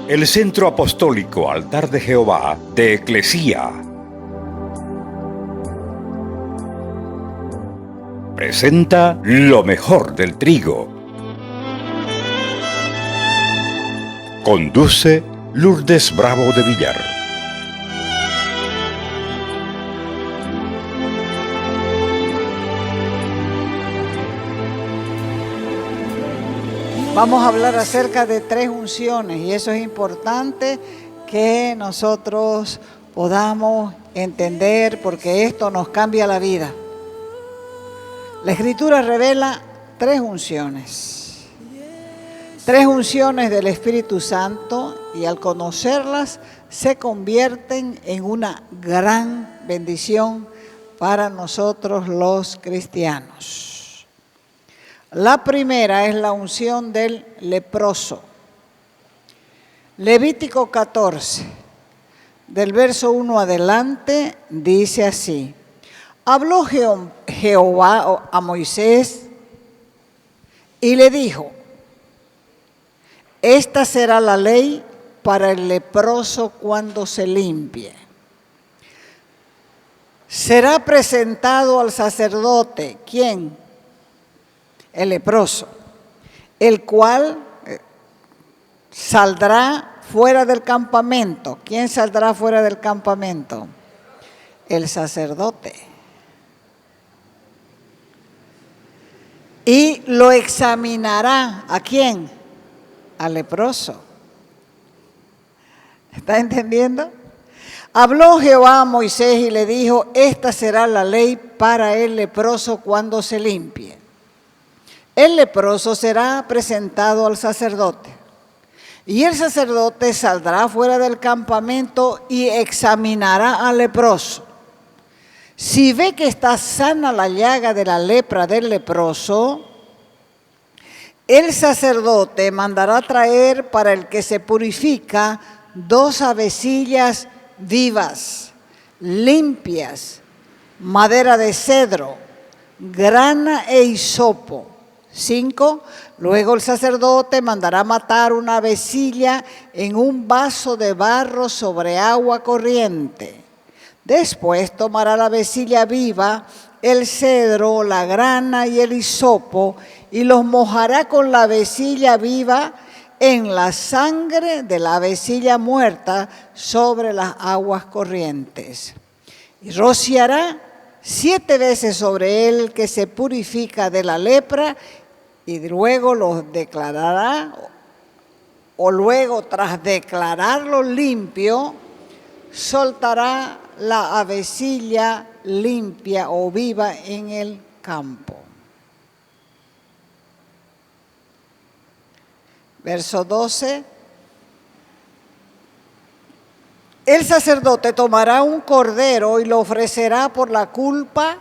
El Centro Apostólico Altar de Jehová de Eclesía presenta lo mejor del trigo. Conduce Lourdes Bravo de Villar. Vamos a hablar acerca de 3 unciones y eso es importante que nosotros podamos entender porque esto nos cambia la vida. La Escritura revela 3 unciones. 3 unciones del Espíritu Santo y al conocerlas se convierten en una gran bendición para nosotros los cristianos. La primera es la unción del leproso. Levítico 14, del verso 1 adelante, dice así: Habló Jehová a Moisés y le dijo: Esta será la ley para el leproso cuando se limpie. Será presentado al sacerdote, ¿quién? El leproso, el cual saldrá fuera del campamento. ¿Quién saldrá fuera del campamento? El sacerdote. Y lo examinará. ¿A quién? Al leproso. ¿Está entendiendo? Habló Jehová a Moisés y le dijo: Esta será la ley para el leproso cuando se limpie. El leproso será presentado al sacerdote, y el sacerdote saldrá fuera del campamento y examinará al leproso. Si ve que está sana la llaga de la lepra del leproso, el sacerdote mandará traer para el que se purifica 2 avecillas vivas, limpias, madera de cedro, grana e hisopo. 5. Luego el sacerdote mandará matar una avecilla en un vaso de barro sobre agua corriente. Después tomará la avecilla viva, el cedro, la grana y el hisopo, y los mojará con la avecilla viva en la sangre de la avecilla muerta sobre las aguas corrientes. Y rociará 7 veces sobre él que se purifica de la lepra, y luego los declarará, o luego tras declararlo limpio, soltará la avecilla limpia o viva en el campo. Verso 12. El sacerdote tomará un cordero y lo ofrecerá por la culpa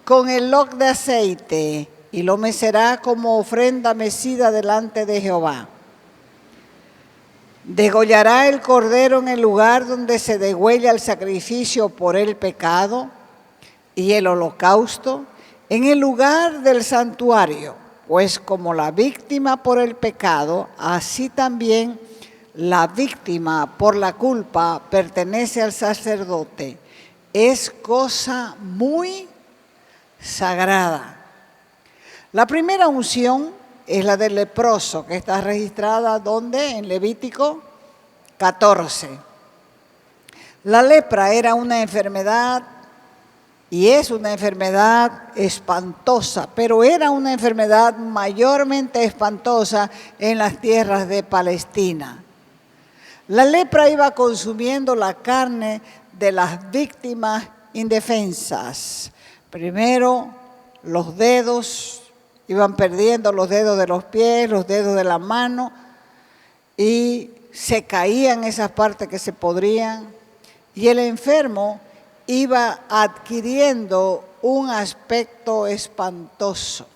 con el loc de aceite y lo mecerá como ofrenda mecida delante de Jehová. Degollará el cordero en el lugar donde se degüella el sacrificio por el pecado y el holocausto, en el lugar del santuario, pues como la víctima por el pecado, así también la víctima por la culpa pertenece al sacerdote. Es cosa muy sagrada. La primera unción es la del leproso, que está registrada ¿dónde? En Levítico 14. La lepra era una enfermedad y es una enfermedad espantosa, pero era una enfermedad mayormente espantosa en las tierras de Palestina. La lepra iba consumiendo la carne de las víctimas indefensas. Primero, los dedos, iban perdiendo los dedos de los pies, los dedos de la mano, y se caían esas partes que se podrían, y el enfermo iba adquiriendo un aspecto espantoso.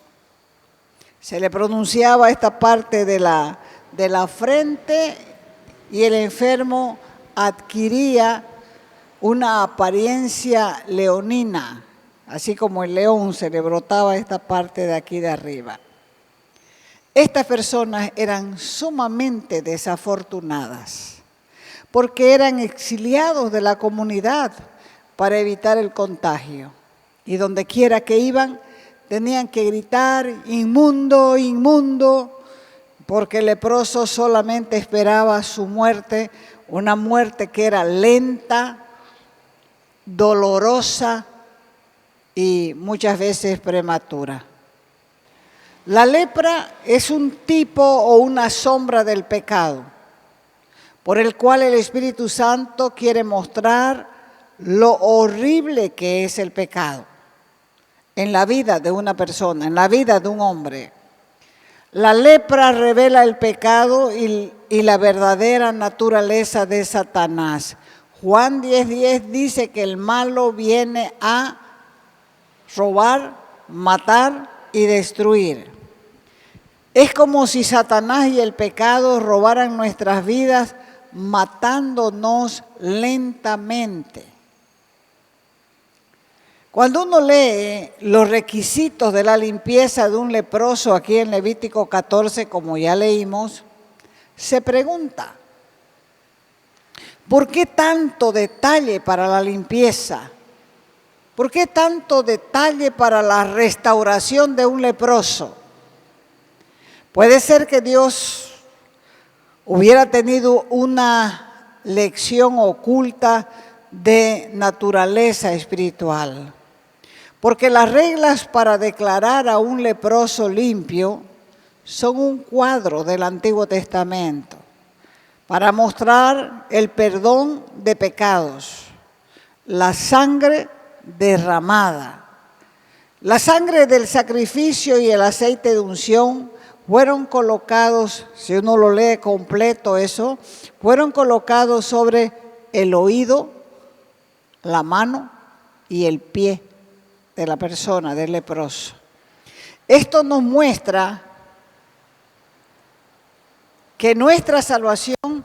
Se le pronunciaba esta parte de la frente y el enfermo adquiría una apariencia leonina, así como el león se le brotaba esta parte de aquí de arriba. Estas personas eran sumamente desafortunadas porque eran exiliados de la comunidad para evitar el contagio. Y donde quiera que iban, tenían que gritar, inmundo, inmundo, porque el leproso solamente esperaba su muerte, una muerte que era lenta, dolorosa y muchas veces prematura. La lepra es un tipo o una sombra del pecado, por el cual el Espíritu Santo quiere mostrar lo horrible que es el pecado en la vida de una persona, en la vida de un hombre. La lepra revela el pecado y la verdadera naturaleza de Satanás. Juan 10:10 dice que el malo viene a robar, matar y destruir. Es como si Satanás y el pecado robaran nuestras vidas, matándonos lentamente. Cuando uno lee los requisitos de la limpieza de un leproso aquí en Levítico 14, como ya leímos, se pregunta, ¿por qué tanto detalle para la limpieza? ¿Por qué tanto detalle para la restauración de un leproso? Puede ser que Dios hubiera tenido una lección oculta de naturaleza espiritual, porque las reglas para declarar a un leproso limpio son un cuadro del Antiguo Testamento para mostrar el perdón de pecados, la sangre derramada. La sangre del sacrificio y el aceite de unción fueron colocados, si uno lo lee completo eso, fueron colocados sobre el oído, la mano y el pie de la persona, del leproso. Esto nos muestra que nuestra salvación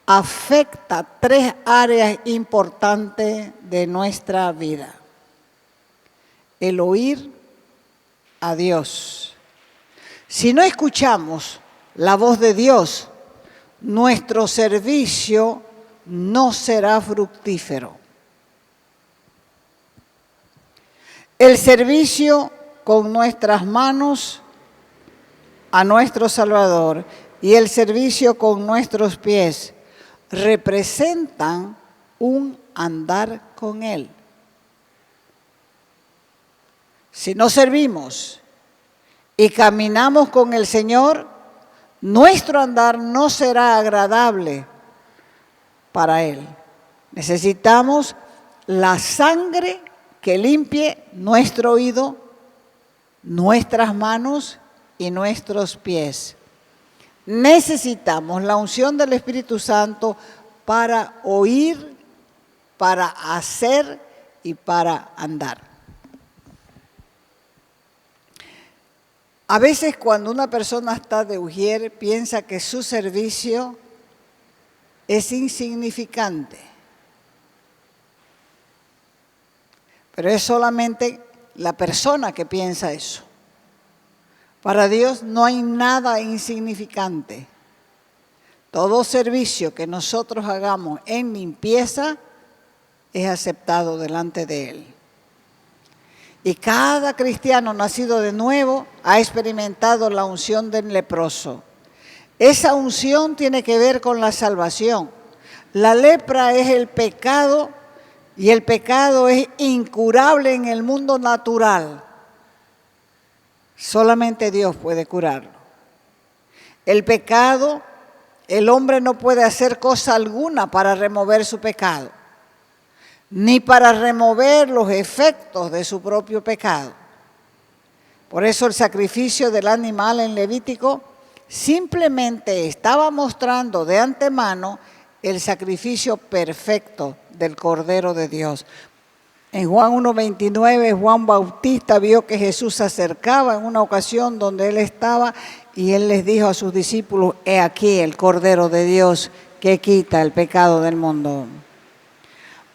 afecta 3 áreas importantes de nuestra vida. El oír a Dios. Si no escuchamos la voz de Dios, nuestro servicio no será fructífero. El servicio con nuestras manos a nuestro Salvador y el servicio con nuestros pies representan un andar con Él. Si no servimos y caminamos con el Señor, nuestro andar no será agradable para Él. Necesitamos la sangre que limpie nuestro oído, nuestras manos y nuestros pies. Necesitamos la unción del Espíritu Santo para oír, para hacer y para andar. A veces cuando una persona está de ujier, piensa que su servicio es insignificante. Pero es solamente la persona que piensa eso. Para Dios no hay nada insignificante. Todo servicio que nosotros hagamos en limpieza es aceptado delante de Él. Y cada cristiano nacido de nuevo ha experimentado la unción del leproso. Esa unción tiene que ver con la salvación. La lepra es el pecado y el pecado es incurable en el mundo natural. Solamente Dios puede curarlo. El pecado, el hombre no puede hacer cosa alguna para remover su pecado, ni para remover los efectos de su propio pecado. Por eso el sacrificio del animal en Levítico simplemente estaba mostrando de antemano el sacrificio perfecto del Cordero de Dios. En Juan 1:29, Juan Bautista vio que Jesús se acercaba en una ocasión donde él estaba y él les dijo a sus discípulos: he aquí el Cordero de Dios que quita el pecado del mundo.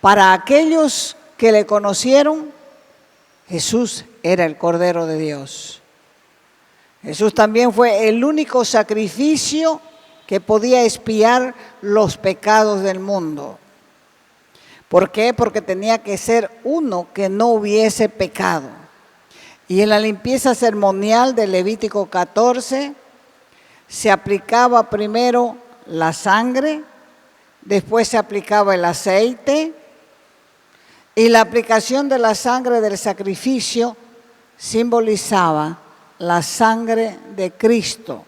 Para aquellos que le conocieron, Jesús era el Cordero de Dios. Jesús también fue el único sacrificio que podía expiar los pecados del mundo. ¿Por qué? Porque tenía que ser uno que no hubiese pecado. Y en la limpieza ceremonial de Levítico 14 se aplicaba primero la sangre, después se aplicaba el aceite, y la aplicación de la sangre del sacrificio simbolizaba la sangre de Cristo,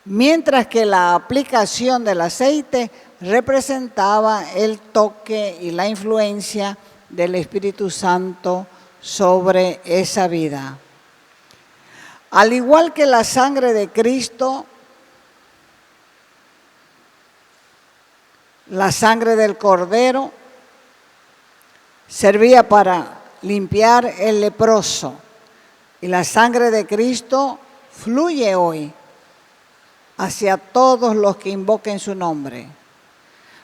mientras que la aplicación del aceite representaba el toque y la influencia del Espíritu Santo sobre esa vida. Al igual que la sangre de Cristo, la sangre del Cordero servía para limpiar el leproso, y la sangre de Cristo fluye hoy hacia todos los que invoquen su nombre,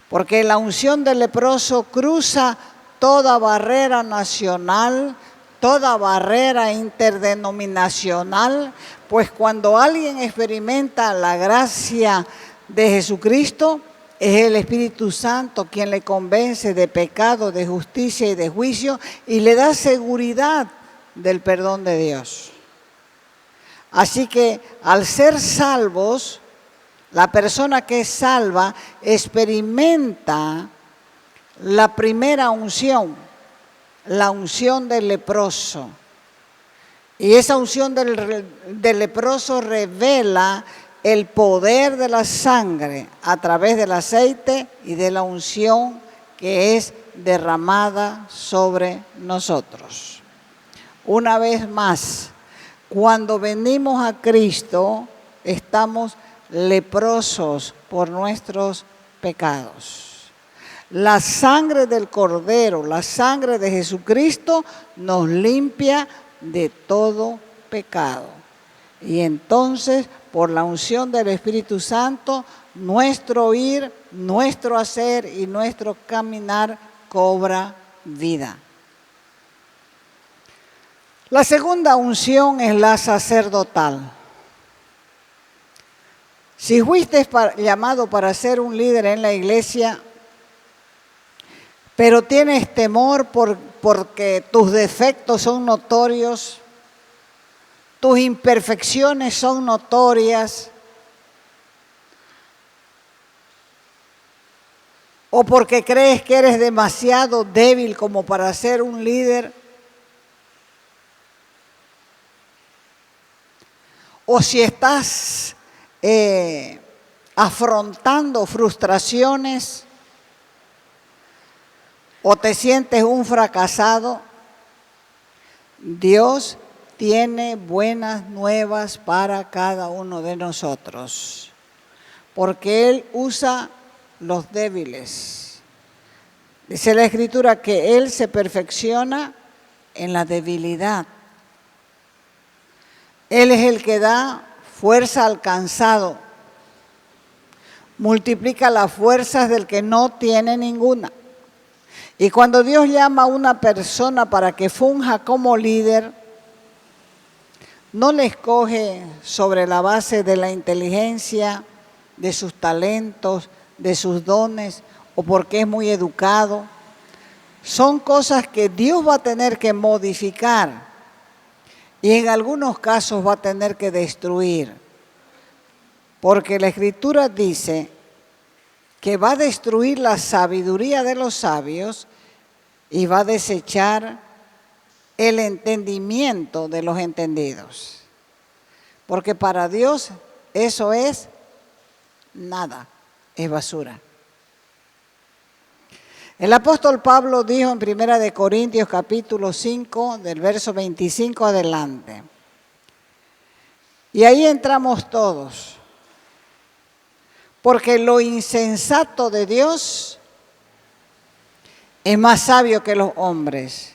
porque la unción del leproso cruza toda barrera nacional, toda barrera interdenominacional, pues cuando alguien experimenta la gracia de Jesucristo, es el Espíritu Santo quien le convence de pecado, de justicia y de juicio, y le da seguridad del perdón de Dios. Así que al ser salvos, la persona que es salva experimenta la primera unción, la unción del leproso. Y esa unción del leproso revela el poder de la sangre a través del aceite y de la unción que es derramada sobre nosotros. Una vez más, cuando venimos a Cristo, estamos leprosos por nuestros pecados. La sangre del Cordero, la sangre de Jesucristo nos limpia de todo pecado. Y entonces, por la unción del Espíritu Santo, nuestro ir, nuestro hacer y nuestro caminar cobra vida. La segunda unción es la sacerdotal. Si fuiste llamado para ser un líder en la iglesia, pero tienes temor porque tus defectos son notorios, tus imperfecciones son notorias, o porque crees que eres demasiado débil como para ser un líder, o si estás afrontando frustraciones, o te sientes un fracasado, Dios tiene buenas nuevas para cada uno de nosotros, porque Él usa los débiles. Dice la Escritura que Él se perfecciona en la debilidad. Él es el que da fuerza al cansado, multiplica las fuerzas del que no tiene ninguna. Y cuando Dios llama a una persona para que funja como líder, no le escoge sobre la base de la inteligencia, de sus talentos, de sus dones, o porque es muy educado. Son cosas que Dios va a tener que modificar y en algunos casos va a tener que destruir. Porque la Escritura dice que va a destruir la sabiduría de los sabios y va a desechar el entendimiento de los entendidos. Porque para Dios eso es nada, es basura. El apóstol Pablo dijo en 1 Corintios capítulo 5, del verso 25 adelante. Y ahí entramos todos. Porque lo insensato de Dios es más sabio que los hombres.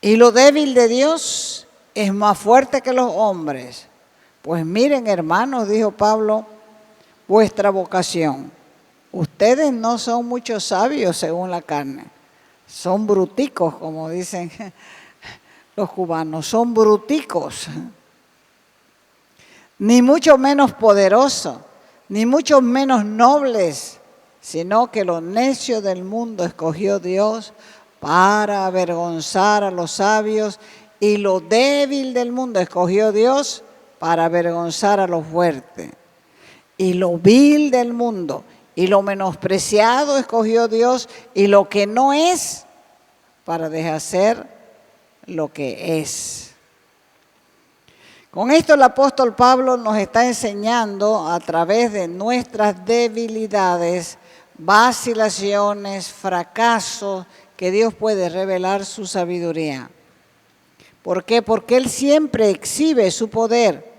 Y lo débil de Dios es más fuerte que los hombres. Pues miren, hermanos, dijo Pablo, vuestra vocación. Ustedes no son muchos sabios según la carne. Son bruticos, como dicen los cubanos. Son bruticos. ni mucho menos poderosos, ni mucho menos nobles, sino que lo necio del mundo escogió Dios para avergonzar a los sabios, y lo débil del mundo escogió Dios para avergonzar a los fuertes. Y lo vil del mundo y lo menospreciado escogió Dios, y lo que no es, para deshacer lo que es. Con esto el apóstol Pablo nos está enseñando a través de nuestras debilidades, vacilaciones, fracasos, que Dios puede revelar su sabiduría. ¿Por qué? Porque Él siempre exhibe su poder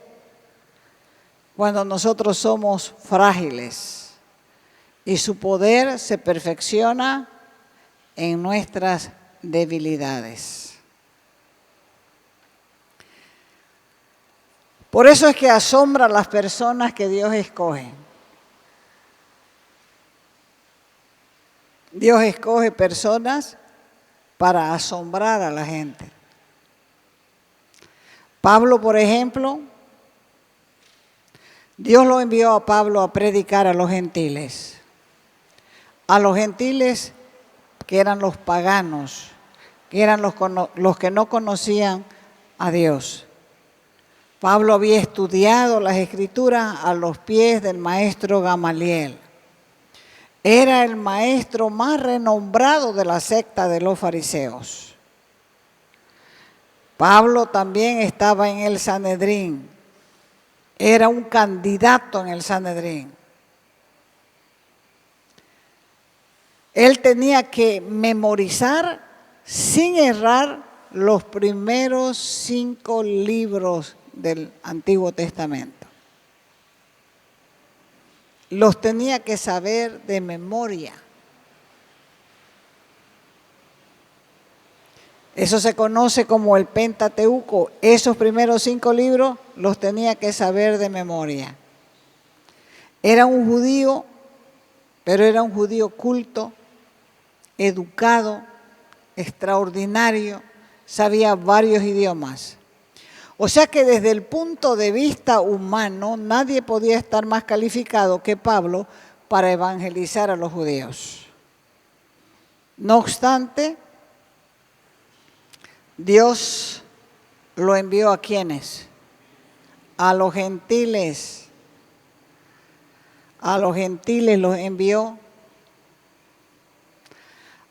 cuando nosotros somos frágiles, y su poder se perfecciona en nuestras debilidades. Por eso es que asombra a las personas que Dios escoge. Dios escoge personas para asombrar a la gente. Pablo, por ejemplo, Dios lo envió a Pablo a predicar a los gentiles que eran los paganos, que eran los que no conocían a Dios. Pablo había estudiado las Escrituras a los pies del maestro Gamaliel. Era el maestro más renombrado de la secta de los fariseos. Pablo también estaba en el Sanedrín. Era un candidato en el Sanedrín. Él tenía que memorizar sin errar los primeros 5 libros del Antiguo Testamento. Los tenía que saber de memoria. Eso se conoce como el Pentateuco. Esos primeros 5 libros los tenía que saber de memoria. Era un judío, pero era un judío culto, educado, extraordinario, sabía varios idiomas. O sea que desde el punto de vista humano, nadie podía estar más calificado que Pablo para evangelizar a los judíos. No obstante, Dios lo envió ¿a quiénes? A los gentiles. A los gentiles los envió.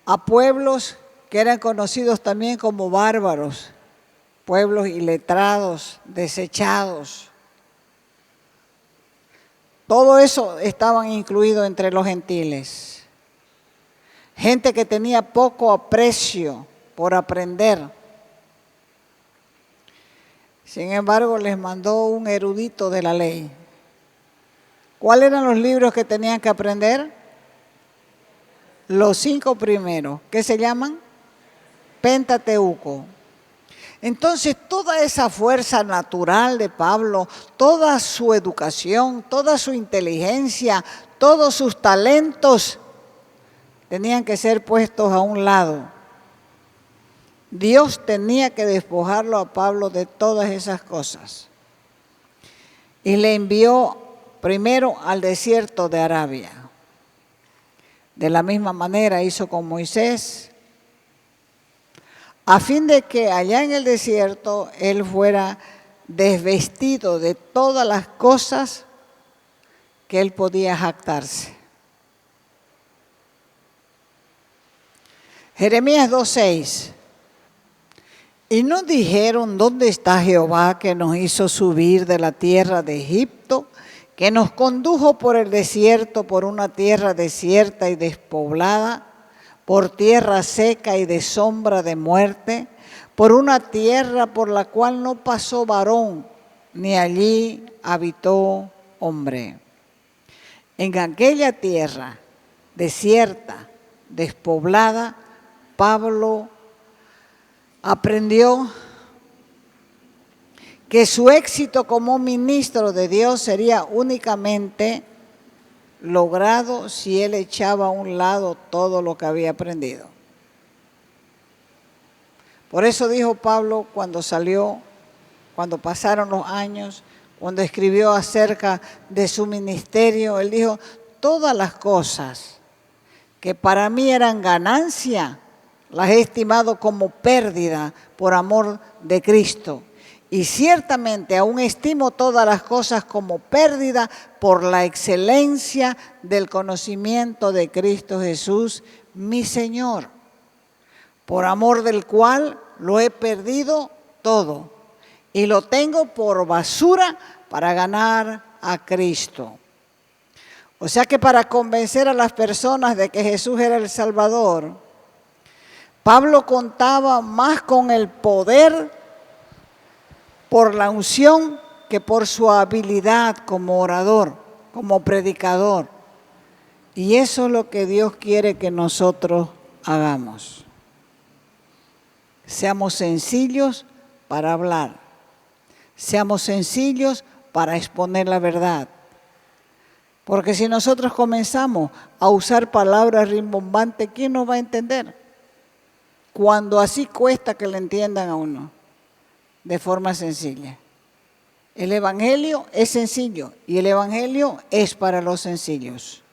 A pueblos que eran conocidos también como bárbaros, pueblos iletrados, desechados. Todo eso estaban incluidos entre los gentiles. Gente que tenía poco aprecio por aprender. Sin embargo, les mandó un erudito de la ley. ¿Cuáles eran los libros que tenían que aprender? Los 5 primeros, ¿qué se llaman? Pentateuco. Entonces, toda esa fuerza natural de Pablo, toda su educación, toda su inteligencia, todos sus talentos, tenían que ser puestos a un lado. Dios tenía que despojarlo a Pablo de todas esas cosas. Y le envió primero al desierto de Arabia. De la misma manera hizo con Moisés, a fin de que allá en el desierto él fuera desvestido de todas las cosas que él podía jactarse. Jeremías 2:6. Y nos dijeron: ¿dónde está Jehová que nos hizo subir de la tierra de Egipto, que nos condujo por el desierto, por una tierra desierta y despoblada, por tierra seca y de sombra de muerte, por una tierra por la cual no pasó varón, ni allí habitó hombre? En aquella tierra desierta, despoblada, Pablo aprendió que su éxito como ministro de Dios sería únicamente logrado si él echaba a un lado todo lo que había aprendido. Por eso dijo Pablo cuando salió, cuando pasaron los años, cuando escribió acerca de su ministerio, él dijo, todas las cosas que para mí eran ganancia, las he estimado como pérdida por amor de Cristo. Y ciertamente aún estimo todas las cosas como pérdida por la excelencia del conocimiento de Cristo Jesús, mi Señor, por amor del cual lo he perdido todo y lo tengo por basura para ganar a Cristo. O sea que para convencer a las personas de que Jesús era el Salvador, Pablo contaba más con el poder por la unción que por su habilidad como orador, como predicador. Y eso es lo que Dios quiere que nosotros hagamos. Seamos sencillos para hablar. Seamos sencillos para exponer la verdad. Porque si nosotros comenzamos a usar palabras rimbombantes, ¿quién nos va a entender? Cuando así cuesta que le entiendan a uno. De forma sencilla. El Evangelio es sencillo y el Evangelio es para los sencillos.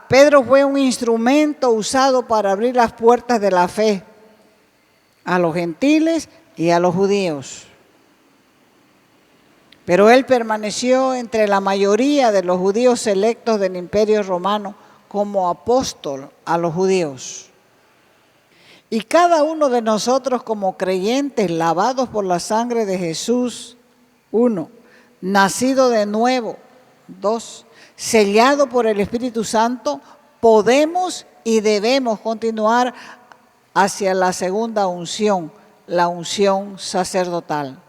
Pedro fue un instrumento usado para abrir las puertas de la fe a los gentiles y a los judíos. Pero él permaneció entre la mayoría de los judíos selectos del Imperio Romano como apóstol a los judíos. Y cada uno de nosotros como creyentes lavados por la sangre de Jesús, 1, nacido de nuevo, 2, sellado por el Espíritu Santo, podemos y debemos continuar hacia la segunda unción, la unción sacerdotal.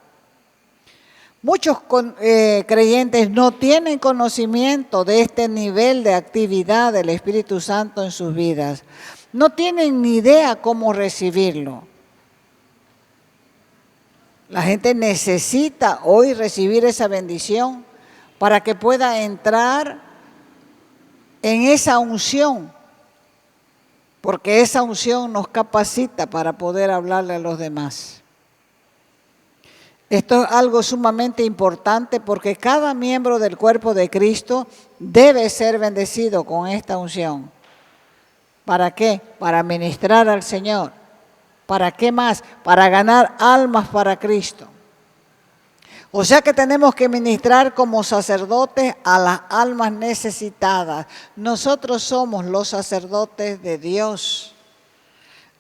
Muchos creyentes no tienen conocimiento de este nivel de actividad del Espíritu Santo en sus vidas. No tienen ni idea cómo recibirlo. La gente necesita hoy recibir esa bendición para que pueda entrar en esa unción, porque esa unción nos capacita para poder hablarle a los demás. Esto es algo sumamente importante porque cada miembro del cuerpo de Cristo debe ser bendecido con esta unción. ¿Para qué? Para ministrar al Señor. ¿Para qué más? Para ganar almas para Cristo. O sea que tenemos que ministrar como sacerdotes a las almas necesitadas. Nosotros somos los sacerdotes de Dios.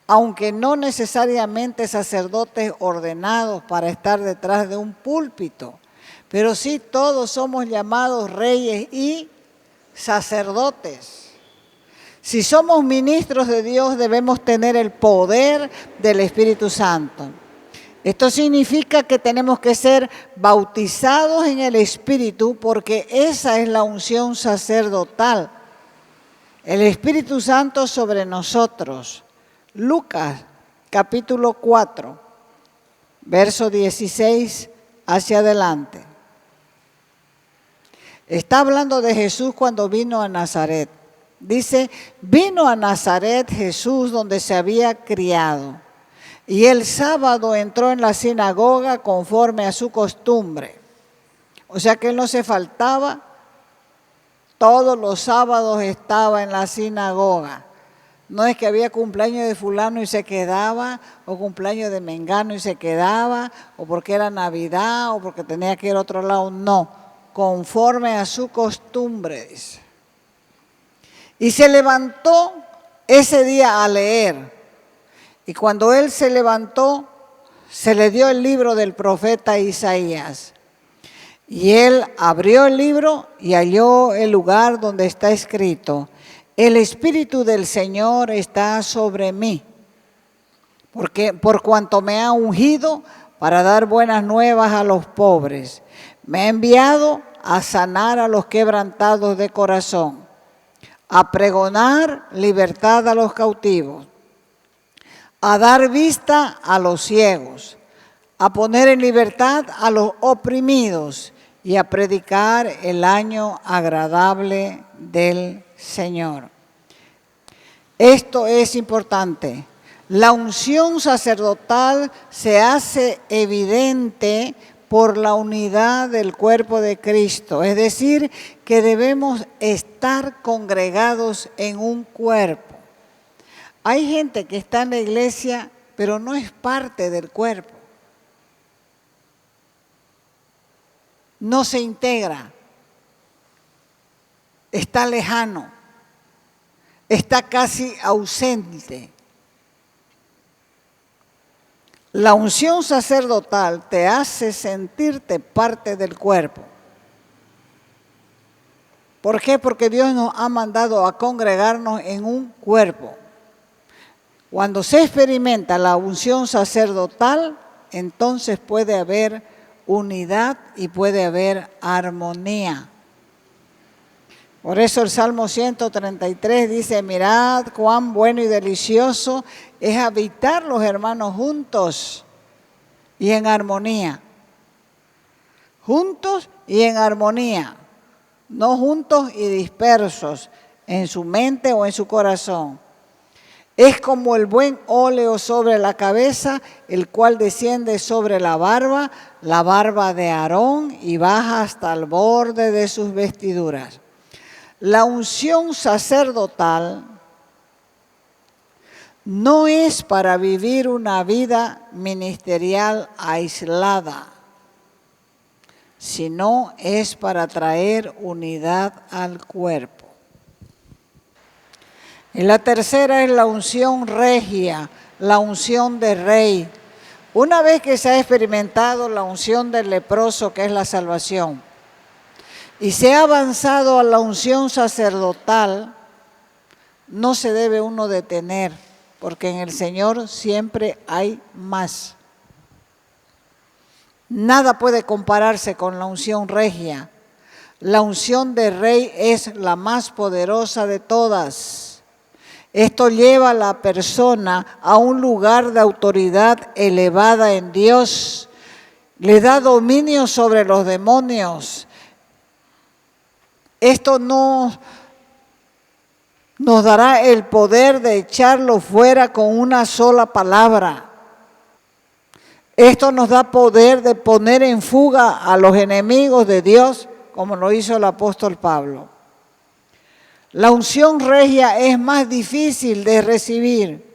Aunque no necesariamente sacerdotes ordenados para estar detrás de un púlpito, pero sí todos somos llamados reyes y sacerdotes. Si somos ministros de Dios, debemos tener el poder del Espíritu Santo. Esto significa que tenemos que ser bautizados en el Espíritu porque esa es la unción sacerdotal. El Espíritu Santo sobre nosotros. Lucas capítulo 4, verso 16 hacia adelante. Está hablando de Jesús cuando vino a Nazaret. Dice, vino a Nazaret Jesús donde se había criado. Y el sábado entró en la sinagoga conforme a su costumbre. O sea que él no se faltaba, todos los sábados estaba en la sinagoga. No es que había cumpleaños de fulano y se quedaba, o cumpleaños de mengano y se quedaba, o porque era Navidad, o porque tenía que ir a otro lado. No, conforme a su costumbre, dice. Y se levantó ese día a leer. Y cuando él se levantó, se le dio el libro del profeta Isaías. Y él abrió el libro y halló el lugar donde está escrito: el Espíritu del Señor está sobre mí, porque por cuanto me ha ungido para dar buenas nuevas a los pobres, me ha enviado a sanar a los quebrantados de corazón, a pregonar libertad a los cautivos, a dar vista a los ciegos, a poner en libertad a los oprimidos y a predicar el año agradable del Señor. Esto es importante. La unción sacerdotal se hace evidente por la unidad del cuerpo de Cristo, es decir, que debemos estar congregados en un cuerpo. Hay gente que está en la iglesia, pero no es parte del cuerpo. No se integra, está lejano, está casi ausente. La unción sacerdotal te hace sentirte parte del cuerpo. ¿Por qué? Porque Dios nos ha mandado a congregarnos en un cuerpo. Cuando se experimenta la unción sacerdotal, entonces puede haber unidad y puede haber armonía. Por eso el Salmo 133 dice, mirad cuán bueno y delicioso es habitar los hermanos juntos y en armonía. Juntos y en armonía, no juntos y dispersos en su mente o en su corazón. Es como el buen óleo sobre la cabeza, el cual desciende sobre la barba de Aarón y baja hasta el borde de sus vestiduras. La unción sacerdotal no es para vivir una vida ministerial aislada, sino es para traer unidad al cuerpo. Y la tercera es la unción regia, la unción de rey. Una vez que se ha experimentado la unción del leproso, que es la salvación, y se ha avanzado a la unción sacerdotal, no se debe uno detener, porque en el Señor siempre hay más. Nada puede compararse con la unción regia. La unción de rey es la más poderosa de todas. Esto lleva a la persona a un lugar de autoridad elevada en Dios. Le da dominio sobre los demonios. Esto nos dará el poder de echarlo fuera con una sola palabra. Esto nos da poder de poner en fuga a los enemigos de Dios, como lo hizo el apóstol Pablo. La unción regia es más difícil de recibir.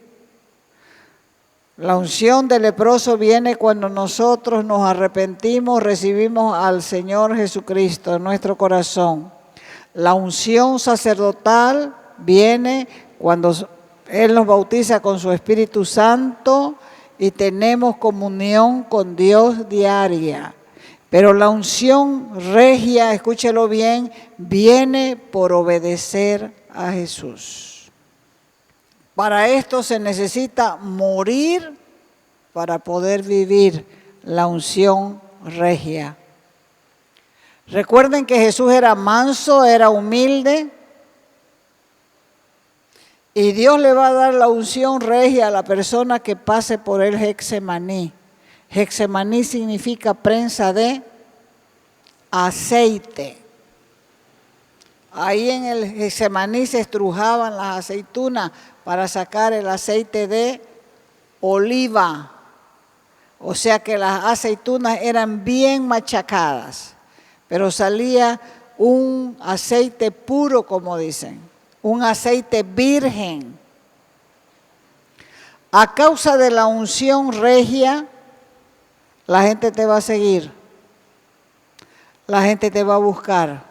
La unción del leproso viene cuando nosotros nos arrepentimos, recibimos al Señor Jesucristo en nuestro corazón. La unción sacerdotal viene cuando Él nos bautiza con su Espíritu Santo y tenemos comunión con Dios diaria. Pero la unción regia, escúchelo bien, viene por obedecer a Jesús. Para esto se necesita morir para poder vivir la unción regia. Recuerden que Jesús era manso, era humilde, y Dios le va a dar la unción regia a la persona que pase por el Getsemaní. Getsemaní significa prensa de aceite. Ahí en el Getsemaní se estrujaban las aceitunas para sacar el aceite de oliva. O sea que las aceitunas eran bien machacadas, pero salía un aceite puro, como dicen, un aceite virgen. A causa de la unción regia, la gente te va a seguir, la gente te va a buscar.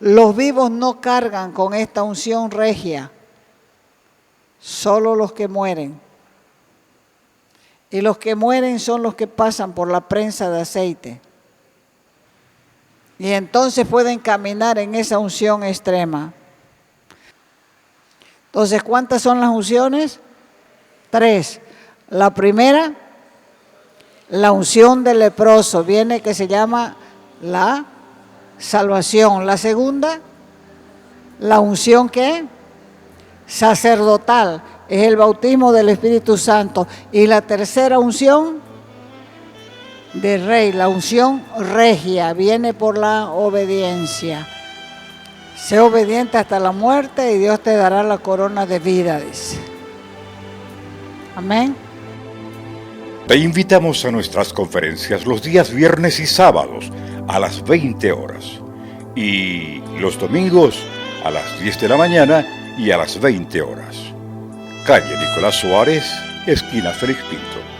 Los vivos no cargan con esta unción regia, solo los que mueren. Y los que mueren son los que pasan por la prensa de aceite. Y entonces pueden caminar en esa unción extrema. Entonces, ¿cuántas son las unciones? 3. La primera, la unción del leproso, viene que se llama la salvación. La segunda, la unción ¿qué? Sacerdotal, es el bautismo del Espíritu Santo. Y la tercera unción de rey, la unción regia, viene por la obediencia. Sé obediente hasta la muerte y Dios te dará la corona de vida, dice. Amén. Te invitamos a nuestras conferencias los días viernes y sábados a las 20 horas y los domingos a las 10 de la mañana y a las 20 horas. Calle Nicolás Suárez, esquina Félix Pinto.